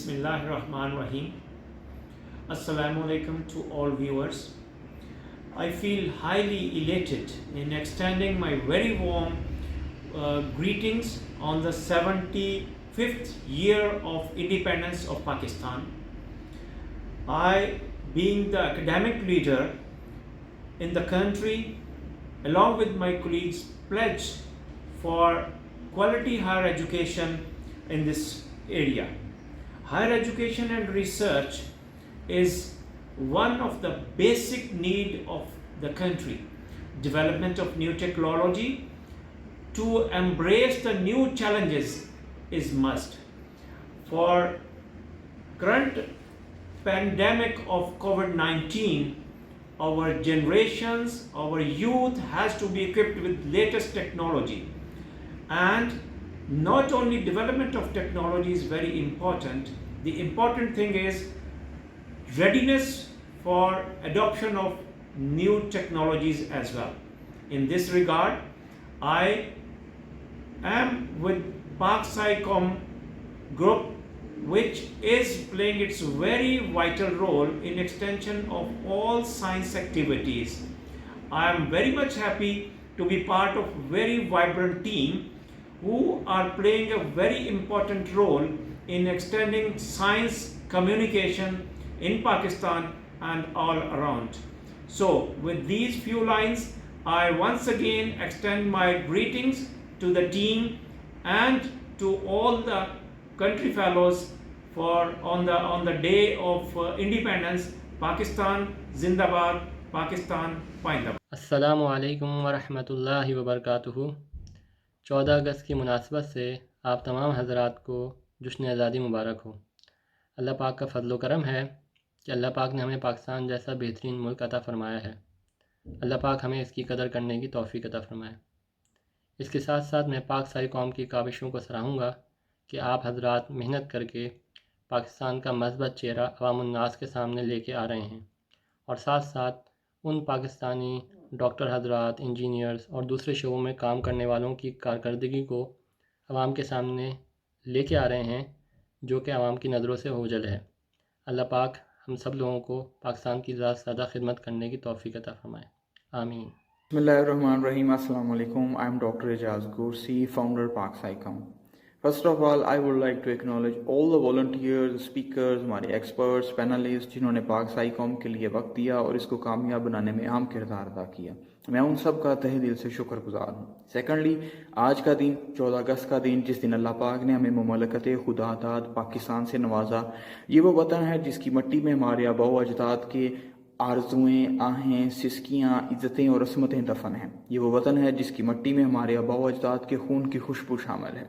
Bismillahirrahmanirrahim. Assalamu alaikum to all viewers. I feel highly elated in extending my very warm greetings on the 75th year of independence of Pakistan. I, being the academic leader in the country, along with my colleagues, pledge for quality higher education in this area. Higher education and research is one of the basic need of the country. Development of new technology to embrace the new challenges is must. For current pandemic of COVID-19, our generations, our youth has to be equipped with latest technology. And not only development of technology is very important, the important thing is readiness for adoption of new technologies as well. In this regard, I am with Pak SciComm group, which is playing its very vital role in extension of all science activities. I am very much happy to be part of very vibrant team who are playing a very important role in extending science communication in Pakistan and all around. So with these few lines, I once again extend my greetings to the team and to all the country fellows for on the day of independence. Pakistan Zindabad, Pakistan Pindabad. السلام علیکم ورحمۃ اللہ وبرکاتہ۔ 14 اگست کی مناسبت سے آپ تمام حضرات کو جشن آزادی مبارک ہو۔ اللہ پاک کا فضل و کرم ہے کہ اللہ پاک نے ہمیں پاکستان جیسا بہترین ملک عطا فرمایا ہے۔ اللہ پاک ہمیں اس کی قدر کرنے کی توفیق عطا فرمائے۔ اس کے ساتھ ساتھ میں پاک سائی قوم کی کاوشوں کو سراہوں گا کہ آپ حضرات محنت کر کے پاکستان کا مثبت چہرہ عوام الناس کے سامنے لے کے آ رہے ہیں، اور ساتھ ساتھ ان پاکستانی ڈاکٹر حضرات، انجینئرز اور دوسرے شعبوں میں کام کرنے والوں کی کارکردگی کو عوام کے سامنے لے کے آ رہے ہیں، جو کہ عوام کی نظروں سے اوجھل ہے۔ اللہ پاک ہم سب لوگوں کو پاکستان کی زیادہ خدمت کرنے کی توفیق عطا فرمائے، آمین۔ بسم اللہ الرحمن الرحیم۔ السلام علیکم۔ I am Dr. Ijaz Gursi, founder Pak SciComm. First of all, I would like to acknowledge all the volunteers, speakers, ہمارے experts, panelists جنہوں نے پاک SciComm کے لیے وقت دیا اور اس کو کامیاب بنانے میں اہم کردار ادا کیا۔ میں ان سب کا تہہ دل سے شکر گزار ہوں۔ سیکنڈلی، آج کا دن 14 اگست کا دن، جس دن اللہ پاک نے ہمیں مملکت خدا داد پاکستان سے نوازا، یہ وہ وطن ہے جس کی مٹی میں ہمارے آباء و اجداد کے آرزوئیں، آہیں، سسکیاں، عزتیں اور عصمتیں دفن ہیں۔ یہ وہ وطن ہے جس کی مٹی میں ہمارے آباء و اجداد کے خون کی خوشبو شامل ہے۔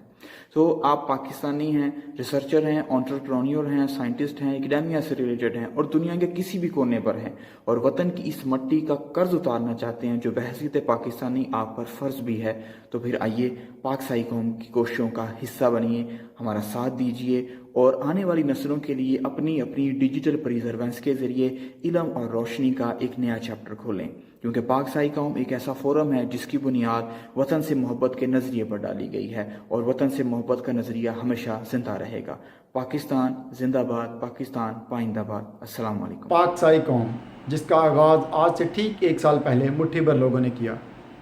تو آپ پاکستانی ہیں، ریسرچر ہیں، انٹرپرونیور ہیں، سائنٹسٹ ہیں، اکیڈیمیا سے ریلیٹڈ ہیں اور دنیا کے کسی بھی کونے پر ہیں اور وطن کی اس مٹی کا قرض اتارنا چاہتے ہیں جو بحیثیت پاکستانی آپ پر فرض بھی ہے، تو پھر آئیے پاک سائی قوم کی کوششوں کا حصہ بنیے، ہمارا ساتھ دیجیے اور آنے والی نسلوں کے لیے اپنی ڈیجیٹل پریزرونس کے ذریعے علم اور روشنی کا ایک نیا چیپٹر کھولیں، کیونکہ پاک سائی قوم ایک ایسا فورم ہے جس کی بنیاد وطن سے محبت کے نظریے پر ڈالی گئی ہے اور وطن سے محبت کا نظریہ ہمیشہ زندہ رہے گا۔ پاکستان زندہ باد، پاکستان پائندہ باد۔ السلام علیکم۔ پاک سائی قوم جس کا آغاز آج سے ٹھیک 1 سال پہلے مٹھی بھر لوگوں نے کیا،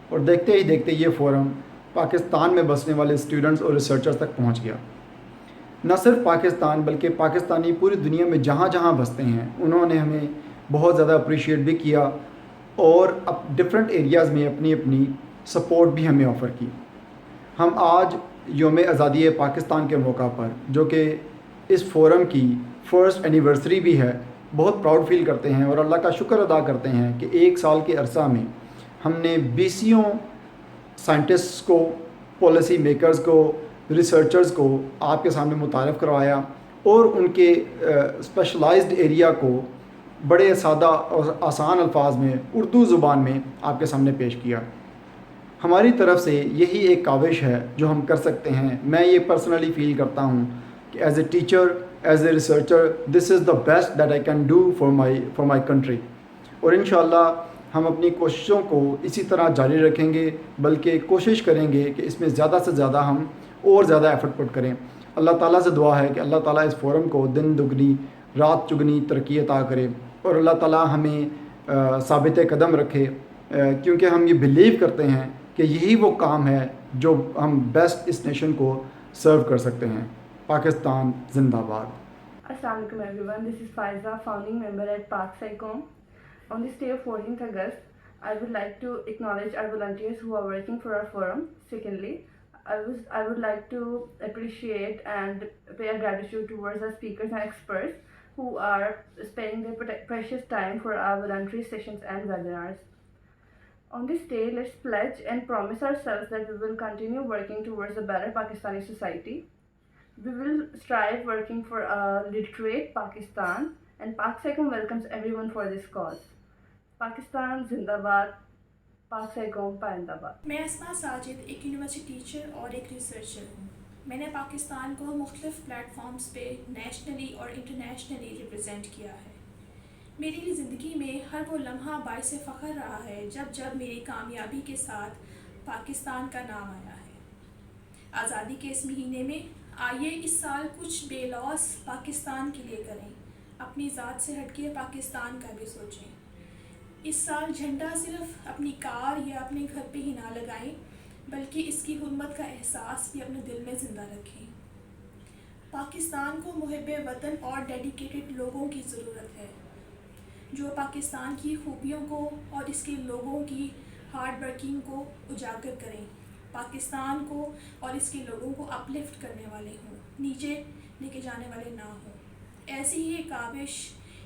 اور دیکھتے ہی دیکھتے یہ فورم پاکستان میں بسنے والے اسٹوڈنٹس اور ریسرچرز تک پہنچ گیا۔ نہ صرف پاکستان بلکہ پاکستانی پوری دنیا میں جہاں جہاں بستے ہیں انہوں نے ہمیں بہت زیادہ اپریشیٹ بھی کیا اور ڈفرینٹ ایریاز میں اپنی سپورٹ بھی ہمیں آفر کی۔ ہم آج یوم آزادی پاکستان کے موقع پر، جو کہ اس فورم کی فرسٹ اینیورسری بھی ہے، بہت پراؤڈ فیل کرتے ہیں اور اللہ کا شکر ادا کرتے ہیں کہ 1 سال کے عرصہ میں ہم نے 20 سائنٹسٹ کو، پالیسی میکرز کو، ریسرچرز کو آپ کے سامنے متعارف کروایا اور ان کے اسپیشلائزڈ ایریا کو بڑے سادہ اور آسان الفاظ میں اردو زبان میں آپ کے سامنے پیش کیا۔ ہماری طرف سے یہی ایک کاوش ہے جو ہم کر سکتے ہیں۔ میں یہ پرسنلی فیل کرتا ہوں کہ as a teacher, as a researcher, this is the best that I can do for my country, اور انشاءاللہ ہم اپنی کوششوں کو اسی طرح جاری رکھیں گے، بلکہ کوشش کریں گے کہ اس میں زیادہ سے زیادہ ہم اور زیادہ ایفرٹ پٹ کریں۔ اللہ تعالیٰ سے دعا ہے کہ اللہ تعالیٰ اس فورم کو دن دگنی رات چگنی ترقی عطا کرے، اور اللہ تعالیٰ ہمیں ثابت قدم رکھے، کیونکہ ہم یہ بلیو کرتے ہیں کہ یہی وہ کام ہے جو ہم بیسٹ اس نیشن کو سرو کر سکتے ہیں۔ پاکستان زندہ باد۔ Assalamualaikum everyone, this is Faiza, founding member at Park Psychom. On this day of 14th August, I would like to acknowledge our volunteers who are working for our forum. Secondly, I would like to appreciate and pay our gratitude towards our speakers and experts who are spending their precious time for our voluntary sessions and webinars. On this day, let's pledge and promise ourselves that we will continue working towards a better Pakistani society. We will strive working for a literate Pakistan, and Park Psychom welcomes everyone for this cause. Pakistan Zindabad, Park Psychom Paindabad. میں اسما ساجد ایک university teacher اور ایک researcher ہوں۔ میں نے پاکستان کو مختلف plate forms پہ نیشنلی اور انٹرنیشنلی ریپرزینٹ کیا ہے۔ میری زندگی میں ہر وہ لمحہ باعث فخر رہا ہے جب میری کامیابی کے ساتھ پاکستان کا نام آیا ہے۔ آزادی کے اس مہینے میں آئیے اس سال کچھ بے لوث پاکستان کے لیے کریں، اپنی ذات سے ہٹ کے پاکستان کا بھی سوچیں۔ اس سال جھنڈا صرف اپنی کار یا اپنے گھر پہ ہی نہ لگائیں، بلکہ اس کی حرمت کا احساس بھی اپنے دل میں زندہ رکھیں۔ پاکستان کو محب وطن اور ڈیڈیکیٹڈ لوگوں کی ضرورت ہے، جو پاکستان کی خوبیوں کو اور اس کے لوگوں کی ہارڈ ورکنگ کو اجاگر کریں، پاکستان کو اور اس کے لوگوں کو اپلفٹ کرنے والے ہوں، نیچے لے کے جانے والے نہ ہوں۔ ایسی ہی ایک کاوش،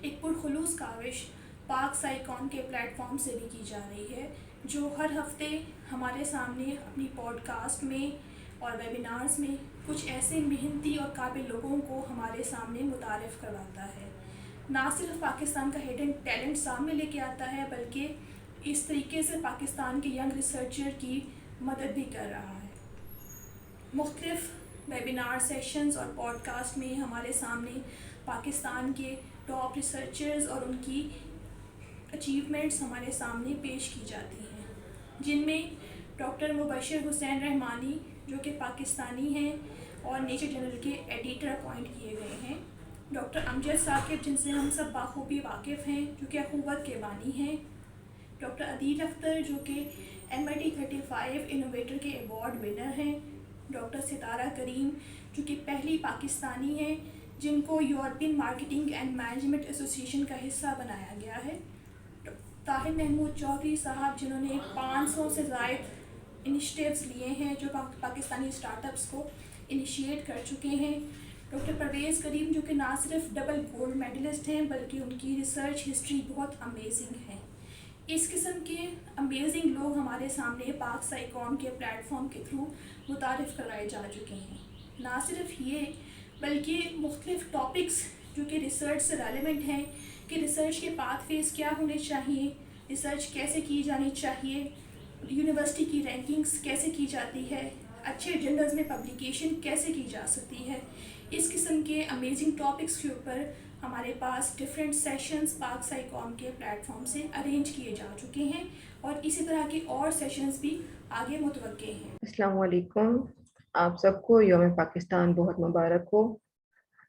ایک پرخلوص کاوش پاک سائیکون کے پلیٹ فارم سے بھی کی جا رہی ہے، جو ہر ہفتے ہمارے سامنے اپنی پوڈ کاسٹ میں اور ویبینارز میں کچھ ایسے محنتی اور قابل لوگوں کو ہمارے سامنے متعارف کرواتا ہے۔ نہ صرف پاکستان کا ہڈن ٹیلنٹ سامنے لے کے آتا ہے، بلکہ اس طریقے سے پاکستان کے ینگ ریسرچر کی مدد بھی کر رہا ہے۔ مختلف ویبینار سیشنز اور پوڈ کاسٹ میں ہمارے سامنے پاکستان کے ٹاپ ریسرچرز اور ان کی اچیومنٹس ہمارے سامنے پیش کی جاتی ہیں، جن میں ڈاکٹر مبشر حسین رحمانی جو کہ پاکستانی ہیں اور نیچر جرنل کے ایڈیٹر اپوائنٹ کیے گئے ہیں، ڈاکٹر امجد ثاقب جن سے ہم سب بخوبی واقف ہیں، جو کہ اخوت کے بانی ہیں، ڈاکٹر عدیل اختر جو کہ MIT 35 انوویٹر کے ایوارڈ ونر ہیں، ڈاکٹر ستارہ کریم جو کہ پہلی پاکستانی ہیں جن کو European marketing and management association کا حصہ بنایا گیا ہے، طاہر محمود چودھری صاحب جنہوں نے 500 سے زائد انیشیٹیوز لیے ہیں جو پاکستانی اسٹارٹ اپس کو انیشیٹ کر چکے ہیں، ڈاکٹر پرویز کریم جو کہ نہ صرف ڈبل گولڈ میڈلسٹ ہیں بلکہ ان کی ریسرچ ہسٹری بہت امیزنگ ہے۔ اس قسم کے امیزنگ لوگ ہمارے سامنے پاک سائیکون کے پلیٹ فارم کے تھرو متعارف کرائے جا چکے ہیں۔ نہ صرف یہ بلکہ مختلف ٹاپکس جو کہ ریسرچ سے ریلیونٹ ہیں کہ ریسرچ کے پاتھ ویز کیا ہونے چاہیے، ریسرچ کیسے کی جانی چاہیے، یونیورسٹی کی رینکنگز کیسے کی جاتی ہے، اچھے جرنلز میں پبلیکیشن کیسے کی جا سکتی ہے، اس قسم کے امیزنگ ٹاپکس کے اوپر ہمارے پاس ڈفرینٹ سیشنز پاک سائیکون کے پلیٹ فارم سے ارینج کیے جا چکے ہیں، اور اسی طرح کے اور سیشنز بھی آگے متوقع ہیں۔ السلام علیکم، آپ سب کو یوم پاکستان بہت مبارک ہو۔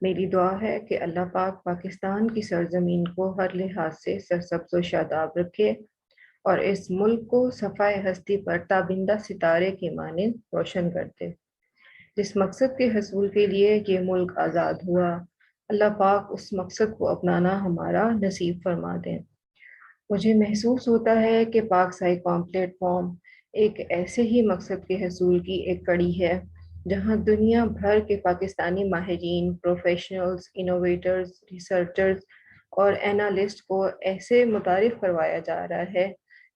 میری دعا ہے کہ اللہ پاک پاکستان کی سرزمین کو ہر لحاظ سے سرسبز و شاداب رکھے اور اس ملک کو صفائے ہستی پر تابندہ ستارے کے مانند روشن کر دے۔ جس مقصد کے حصول کے لیے یہ ملک آزاد ہوا، اللہ پاک اس مقصد کو اپنانا ہمارا نصیب فرما دیں۔ مجھے محسوس ہوتا ہے کہ پاک سائیکون پلیٹ فارم ایک ایسے ہی مقصد کے حصول کی ایک کڑی ہے جہاں دنیا بھر کے پاکستانی ماہرین، پروفیشنلز، انوویٹرز، ریسرچرز اور اینالسٹ کو ایسے متعارف کروایا جا رہا ہے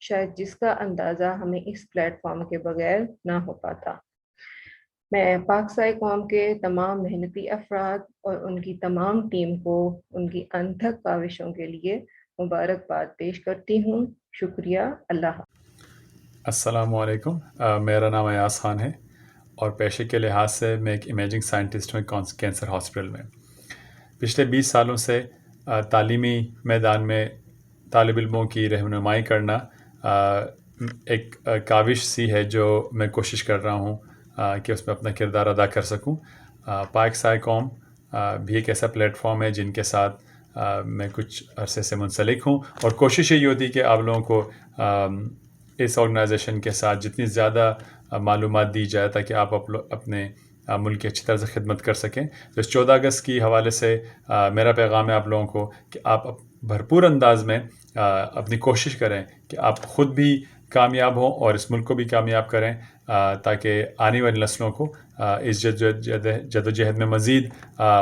شاید جس کا اندازہ ہمیں اس پلیٹ فارم کے بغیر نہ ہو پاتا۔ میں پاک سائیکون کے تمام محنتی افراد اور ان کی تمام ٹیم کو ان کی انتھک کاوشوں کے لیے مبارکباد پیش کرتی ہوں۔ شکریہ، اللہ حافظ۔ السلام علیکم، میرا نام ایاز خان ہے اور پیشے کے لحاظ سے میں ایک امیجنگ سائنٹسٹ ہوں کینسر ہاسپٹل میں۔ پچھلے 20 سالوں سے تعلیمی میدان میں طالب علموں کی رہنمائی کرنا ایک کاوش سی ہے جو میں کوشش کر رہا ہوں کہ اس میں اپنا کردار ادا کر سکوں۔ پاک سائے قوم بھی ایک ایسا پلیٹ فارم ہے جن کے ساتھ میں کچھ عرصے سے منسلک ہوں، اور کوشش یہی ہوتی ہے کہ آپ لوگوں کو اس آرگنائزیشن کے ساتھ جتنی زیادہ معلومات دی جائے تاکہ آپ اپنے ملک کی اچھی طرح سے خدمت کر سکیں. تو اس 14 اگست کی حوالے سے میرا پیغام ہے آپ لوگوں کو کہ آپ بھرپور انداز میں اپنی کوشش کریں کہ آپ خود بھی کامیاب ہوں اور اس ملک کو بھی کامیاب کریں، تاکہ آنے والی نسلوں کو اس جد و جہد میں مزید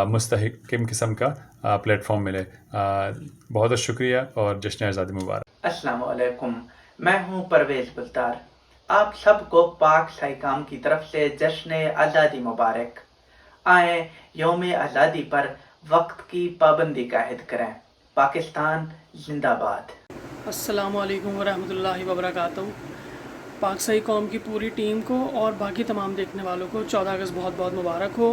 مستحکم قسم کا پلیٹ فارم ملے. بہت بہت شکریہ اور جشن آزادی مبارک. السلام علیکم، میں ہوں پرویز گلزار. آپ سب کو پاک سائیکام کی طرف سے جشن آزادی مبارک. آئیں یوم آزادی پر وقت کی پابندی کا عہد کریں. پاکستان زندہ باد. السلام علیکم ورحمۃ اللہ وبرکاتہ. پاک سائی قوم کی پوری ٹیم کو اور باقی تمام دیکھنے والوں کو 14 اگست بہت بہت مبارک ہو.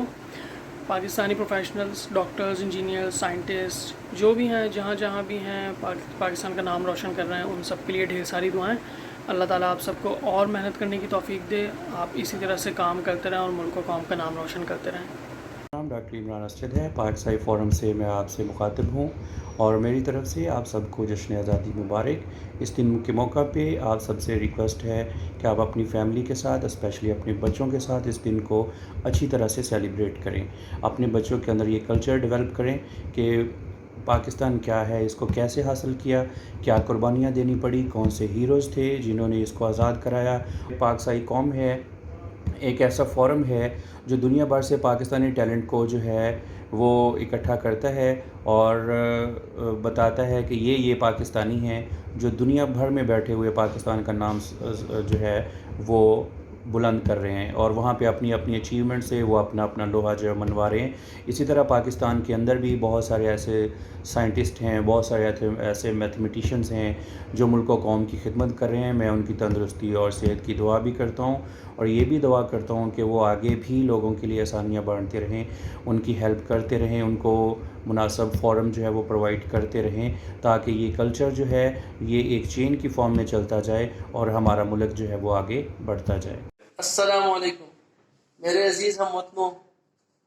Pakistani professionals, doctors, engineer, scientist جو بھی ہیں، جہاں جہاں بھی ہیں، پاکستان کا نام روشن کر رہے ہیں، ان سب کے لیے ڈھیر ساری دعائیں. اللہ تعالیٰ آپ سب کو اور محنت کرنے کی توفیق دے. آپ اسی طرح سے کام کرتے رہیں اور ملک و قوم کا نام روشن کرتے رہیں. نام ڈاکٹر عمران اسجد ہے. پاک سائی فورم سے میں آپ سے مخاطب ہوں اور میری طرف سے آپ سب کو جشن آزادی مبارک. اس دن کے موقع پہ آپ سب سے ریکویسٹ ہے کہ آپ اپنی فیملی کے ساتھ، اسپیشلی اپنے بچوں کے ساتھ اس دن کو اچھی طرح سے سیلیبریٹ کریں. اپنے بچوں کے اندر یہ کلچر ڈیولپ کریں کہ پاکستان کیا ہے، اس کو کیسے حاصل کیا، کیا قربانیاں دینی پڑی، کون سے ہیروز تھے جنہوں نے اس کو آزاد کرایا. پاک سائی قوم ہے ایک ایسا فورم ہے جو دنیا بھر سے پاکستانی ٹیلنٹ کو جو ہے وہ اکٹھا کرتا ہے اور بتاتا ہے کہ یہ پاکستانی ہیں جو دنیا بھر میں بیٹھے ہوئے پاکستان کا نام جو ہے وہ بلند کر رہے ہیں، اور وہاں پہ اپنی اپنی اچیومنٹ سے وہ اپنا اپنا لوہا جو ہے منوا رہے ہیں. اسی طرح پاکستان کے اندر بھی بہت سارے ایسے سائنٹسٹ ہیں، بہت سارے ایسے میتھمیٹیشینز ہیں جو ملک و قوم کی خدمت کر رہے ہیں. میں ان کی تندرستی اور صحت کی دعا بھی کرتا ہوں اور یہ بھی دعا کرتا ہوں کہ وہ آگے بھی لوگوں کے لیے آسانیاں بانٹتے رہیں، ان کی ہیلپ کرتے رہیں، ان کو مناسب فورم جو ہے وہ پرووائڈ کرتے رہیں تاکہ یہ کلچر جو ہے یہ ایک چین کی فارم میں چلتا جائے اور ہمارا ملک جو ہے وہ آگے بڑھتا جائے. السلام علیکم میرے عزیز ہم وطنوں.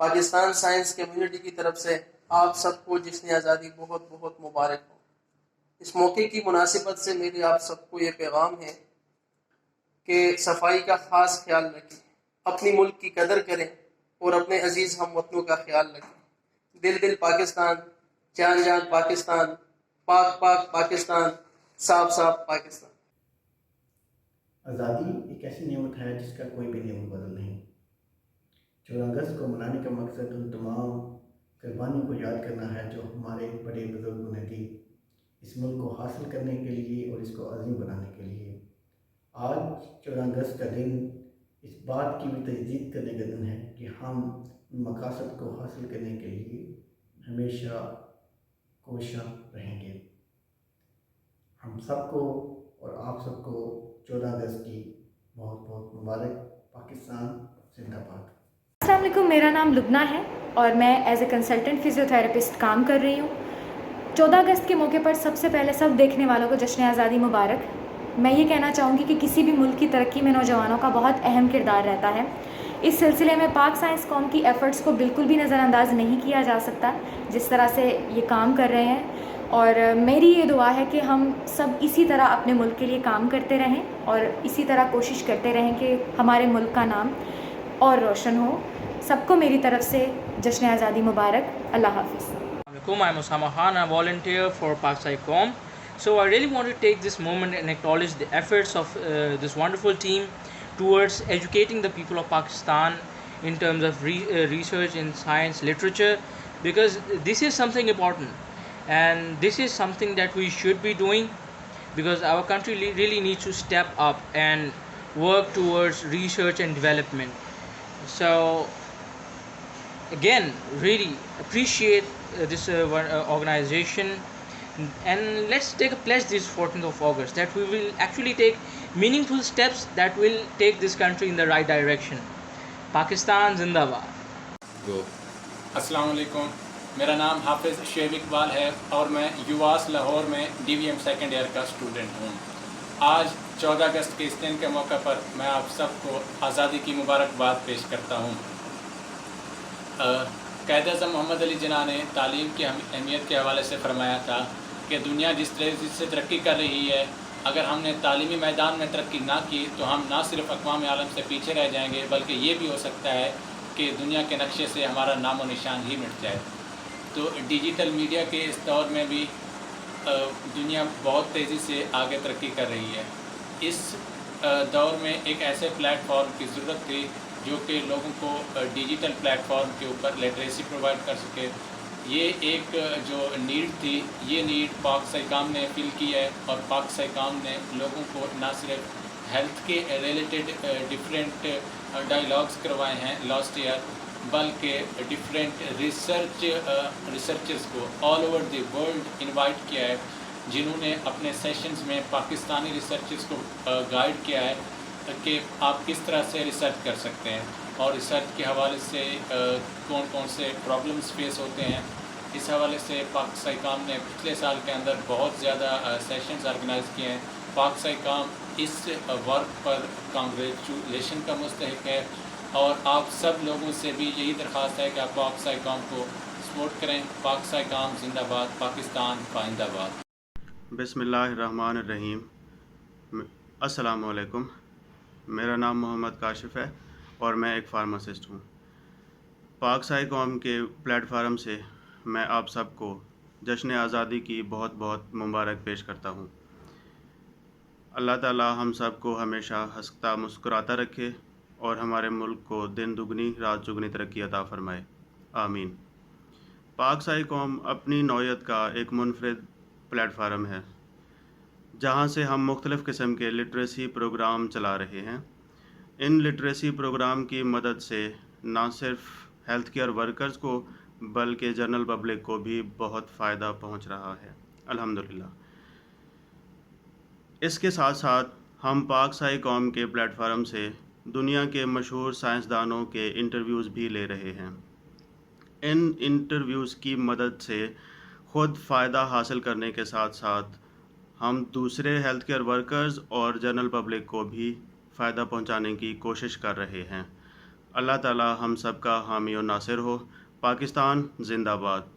پاکستان سائنس کمیونٹی کی طرف سے آپ سب کو جشن آزادی بہت بہت مبارک ہو. اس موقع کی مناسبت سے میرے آپ سب کو یہ پیغام ہے کہ صفائی کا خاص خیال رکھیں، اپنی ملک کی قدر کریں اور اپنے عزیز ہم وطنوں کا خیال رکھیں. دل دل پاکستان، جان جان پاکستان، پاک پاک پاکستان، صاف صاف پاکستان. آزادی ایک ایسی نعمت ہے جس کا کوئی بھی نعمت بدل نہیں. 14 اگست کو منانے کا مقصد ان تمام قربانیوں کو یاد کرنا ہے جو ہمارے بڑے بزرگوں نے دی اس ملک کو حاصل کرنے کے لیے اور اس کو عظیم بنانے کے لیے. آج 14 اگست کا دن اس بات کی بھی تجدید کرنے کا دن ہے کہ ہم مقاصد کو حاصل کرنے کے لیے ہمیشہ کوشاں رہیں گے. ہم سب کو اور آپ سب کو 14 اگست کی بہت بہت مبارک. پاکستان زندہ باد. السلام علیکم، میرا نام لبنہ ہے اور میں as a consultant physiotherapist کام کر رہی ہوں. 14 اگست کے موقع پر سب سے پہلے سب دیکھنے والوں کو جشن آزادی مبارک. میں یہ کہنا چاہوں گی کہ کسی بھی ملک کی ترقی میں نوجوانوں کا بہت اہم کردار رہتا ہے. اس سلسلے میں پاک سائنس قوم کی ایفرٹس کو بالکل بھی نظر انداز نہیں کیا جا سکتا جس طرح سے یہ کام کر رہے ہیں. اور میری یہ دعا ہے کہ ہم سب اسی طرح اپنے ملک کے لیے کام کرتے رہیں اور اسی طرح کوشش کرتے رہیں کہ ہمارے ملک کا نام اور روشن ہو. سب کو میری طرف سے جشن آزادی مبارک. اللہ حافظ. I'm Osama Khan, a volunteer for Pak Sai Qom. So I really want to take this moment and acknowledge the efforts of this wonderful team towards educating the people of Pakistan in terms of research in science, literature, because this is something important and this is something that we should be doing because our country really needs to step up and work towards research and development. So again, really appreciate this organization, and let's take a pledge this 14th of August that we will actually take meaningful steps that will take this country in the right direction. Pakistan Zindabad. السلام علیکم، میرا نام حافظ شعیب اقبال ہے اور میں یواس لاہور میں D وی M second year کا اسٹوڈنٹ ہوں. آج 14 اگست کے اس دن کے موقع پر میں آپ سب کو آزادی کی مبارکباد پیش کرتا ہوں. قائد اعظم محمد علی جناح نے تعلیم کی اہمیت کے حوالے سے فرمایا تھا کہ دنیا جس طرح سے ترقی کر رہی ہے، اگر ہم نے تعلیمی میدان میں ترقی نہ کی تو ہم نہ صرف اقوام عالم سے پیچھے رہ جائیں گے، بلکہ یہ بھی ہو سکتا ہے کہ دنیا کے نقشے سے ہمارا نام و نشان ہی مٹ جائے۔ تو ڈیجیٹل میڈیا کے اس دور میں بھی دنیا بہت تیزی سے آگے ترقی کر رہی ہے۔ اس دور میں ایک ایسے پلیٹ فارم کی ضرورت تھی جو کہ لوگوں کو ڈیجیٹل پلیٹ فارم کے اوپر لٹریسی پرووائڈ کر سکے۔ یہ ایک جو نیڈ تھی، یہ نیڈ پاک سائیکام نے فل کی ہے، اور پاک سائیکام نے لوگوں کو نہ صرف ہیلتھ کے ریلیٹڈ ڈفرینٹ ڈائیلاگس کروائے ہیں لاسٹ ایئر، بلکہ ڈفرینٹ ریسرچرز کو all over the world invite کیا ہے، جنہوں نے اپنے سیشنز میں پاکستانی ریسرچرز کو گائیڈ کیا ہے کہ آپ کس طرح سے ریسرچ کر سکتے ہیں، اور ریسرچ کے حوالے سے کون کون سے پرابلمز فیس ہوتے ہیں۔ اس حوالے سے پاک سائیکام نے پچھلے سال کے اندر بہت زیادہ سیشنز آرگنائز کیے ہیں۔ پاک سائیکام اس ورک پر کانگریچولیشن کا مستحق ہے، اور آپ سب لوگوں سے بھی یہی درخواست ہے کہ آپ پاک سائیکام کو سپورٹ کریں۔ پاک سائیکام زندہ باد، پاکستان پائندہ باد۔ بسم اللہ الرحمن الرحیم۔ السلام علیکم، میرا نام محمد کاشف ہے اور میں ایک فارماسسٹ ہوں۔ پاک سائیکام کے پلیٹ فارم سے میں آپ سب کو جشن آزادی کی بہت بہت مبارک پیش کرتا ہوں۔ اللہ تعالی ہم سب کو ہمیشہ ہنستا مسکراتا رکھے اور ہمارے ملک کو دن دگنی رات چگنی ترقی عطا فرمائے، آمین۔ پاک سائیکام اپنی نوعیت کا ایک منفرد پلیٹ فارم ہے جہاں سے ہم مختلف قسم کے لٹریسی پروگرام چلا رہے ہیں۔ ان لٹریسی پروگرام کی مدد سے نہ صرف ہیلتھ کیئر ورکرز کو بلکہ جنرل پبلک کو بھی بہت فائدہ پہنچ رہا ہے، الحمدللہ۔ اس کے ساتھ ساتھ ہم پاک سائیکام کے پلیٹ فارم سے دنیا کے مشہور سائنسدانوں کے انٹرویوز بھی لے رہے ہیں۔ ان انٹرویوز کی مدد سے خود فائدہ حاصل کرنے کے ساتھ ساتھ ہم دوسرے ہیلتھ کیئر ورکرز اور جنرل پبلک کو بھی فائدہ پہنچانے کی کوشش کر رہے ہیں۔ اللہ تعالی ہم سب کا حامی و ناصر ہو۔ پاکستان زندہ باد۔